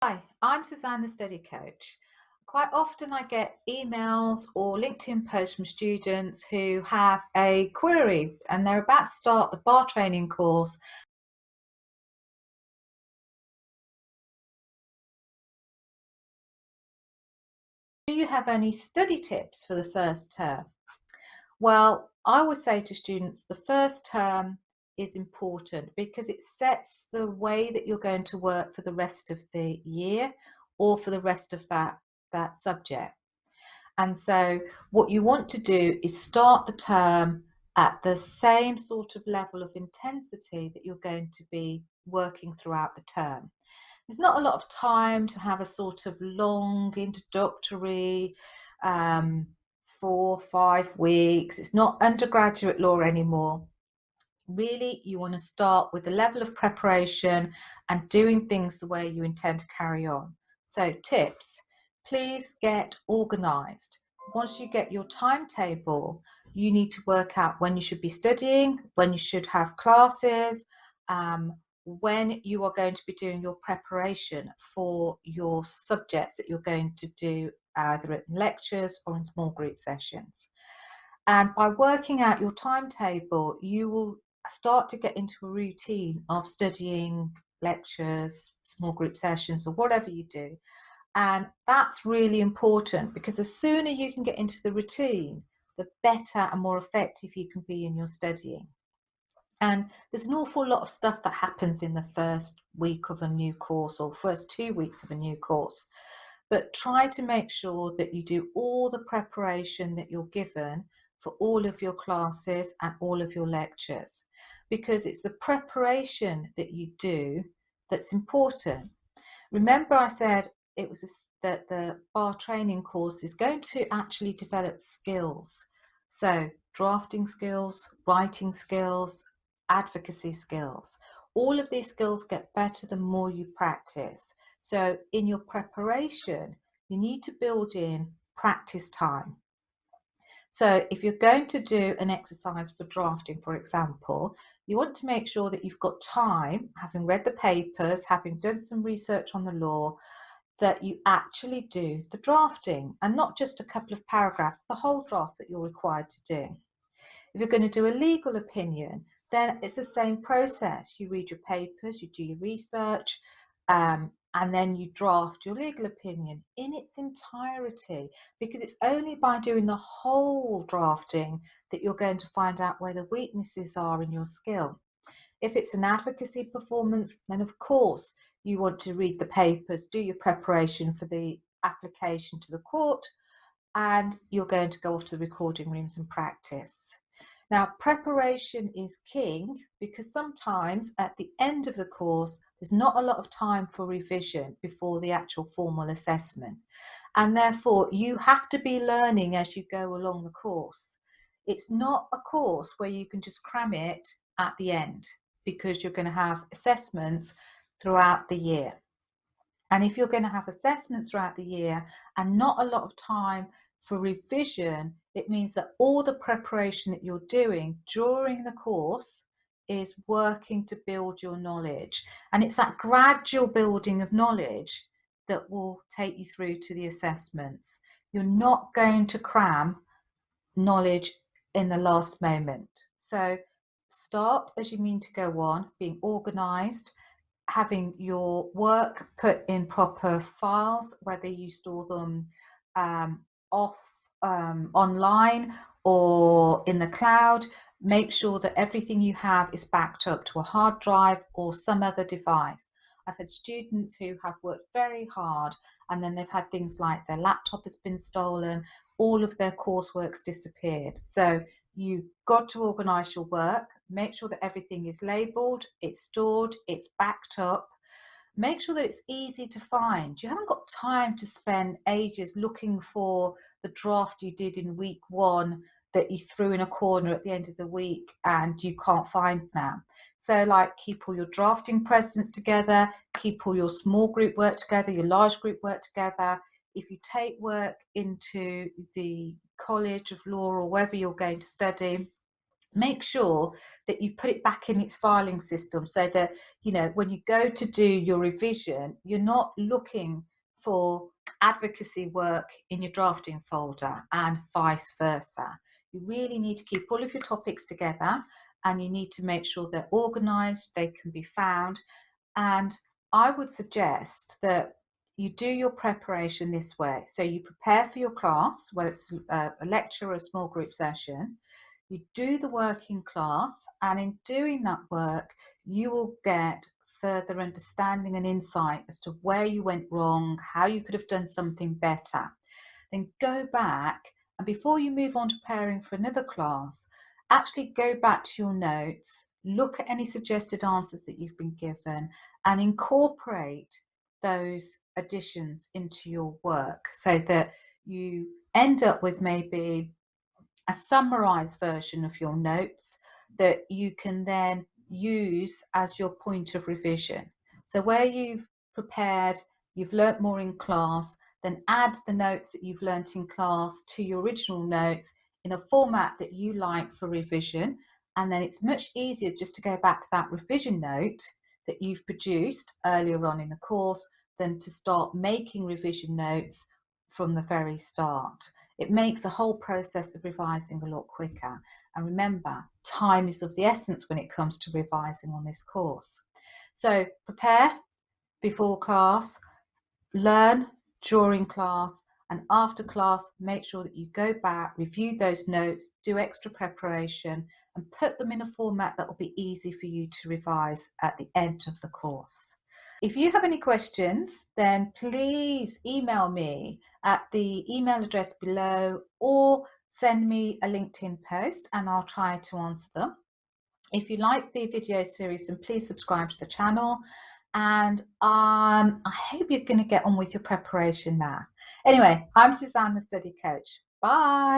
Hi, I'm Suzanne, the study coach. Quite often I get emails or LinkedIn posts from students who have a query and they're about to start the bar training course. Do you have any study tips for the first term? Well, I always say to students, the first term is important because it sets the way that you're going to work for the rest of the year or for the rest of that subject. And so what you want to do is start the term at the same sort of level of intensity that you're going to be working throughout the term. There's not a lot of time to have a sort of long introductory 4 or 5 weeks. It's not undergraduate law anymore. Really, you want to start with the level of preparation and doing things the way you intend to carry on. So tips, please get organised. Once you get your timetable, you need to work out when you should be studying, when you should have classes, when you are going to be doing your preparation for your subjects that you're going to do either in lectures or in small group sessions. And by working out your timetable, you will start to get into a routine of studying lectures, small group sessions, or whatever you do. And that's really important because the sooner you can get into the routine, the better and more effective you can be in your studying. And there's an awful lot of stuff that happens in the first week of a new course or first 2 weeks of a new course. But try to make sure that you do all the preparation that you're given for all of your classes and all of your lectures, because it's the preparation that you do that's important. Remember, I said it was that the bar training course is going to actually develop skills. So, drafting skills, writing skills, advocacy skills. All of these skills get better the more you practice. So, in your preparation, you need to build in practice time. So if you're going to do an exercise for drafting, for example, you want to make sure that you've got time, having read the papers, having done some research on the law, that you actually do the drafting and not just a couple of paragraphs, the whole draft that you're required to do. If you're going to do a legal opinion, then it's the same process. You read your papers, you do your research, and then you draft your legal opinion in its entirety, because it's only by doing the whole drafting that you're going to find out where the weaknesses are in your skill. If it's an advocacy performance, then of course you want to read the papers, do your preparation for the application to the court, and you're going to go off to the recording rooms and practice. Now, preparation is king because sometimes at the end of the course, there's not a lot of time for revision before the actual formal assessment. And therefore, you have to be learning as you go along the course. It's not a course where you can just cram it at the end because you're going to have assessments throughout the year. And if you're going to have assessments throughout the year and not a lot of time for revision, it means that all the preparation that you're doing during the course is working to build your knowledge. And it's that gradual building of knowledge that will take you through to the assessments. You're not going to cram knowledge in the last moment. So start as you mean to go on, being organized, having your work put in proper files, whether you store them off online or in the cloud. Make sure that everything you have is backed up to a hard drive or some other device. I've had students who have worked very hard and then they've had things like their laptop has been stolen, all of their coursework's disappeared. So you've got to organise your work, make sure that everything is labelled, it's stored, it's backed up. Make sure that it's easy to find. You haven't got time to spend ages looking for the draft you did in week one that you threw in a corner at the end of the week and you can't find now. So like keep all your drafting presents together, keep all your small group work together, your large group work together. If you take work into the College of Law or wherever you're going to study, make sure that you put it back in its filing system so that, you know, when you go to do your revision, you're not looking for advocacy work in your drafting folder and vice versa. You really need to keep all of your topics together, and you need to make sure they're organized, they can be found. And I would suggest that you do your preparation this way. So you prepare for your class, whether it's a lecture or a small group session. You do the work in class, and in doing that work, you will get further understanding and insight as to where you went wrong, how you could have done something better. Then go back, and before you move on to preparing for another class, actually go back to your notes, look at any suggested answers that you've been given, and incorporate those additions into your work so that you end up with maybe a summarized version of your notes that you can then use as your point of revision. So where you've prepared, you've learnt more in class, then add the notes that you've learnt in class to your original notes in a format that you like for revision. And then it's much easier just to go back to that revision note that you've produced earlier on in the course than to start making revision notes from the very start. It makes the whole process of revising a lot quicker. And remember, time is of the essence when it comes to revising on this course. So prepare before class, learn during class, and after class, make sure that you go back, review those notes, do extra preparation, and put them in a format that will be easy for you to revise at the end of the course. If you have any questions, then please email me at the email address below, or send me a LinkedIn post and I'll try to answer them. If you like the video series, then please subscribe to the channel. And I hope you're going to get on with your preparation now. Anyway, I'm Suzanne, the study coach. Bye.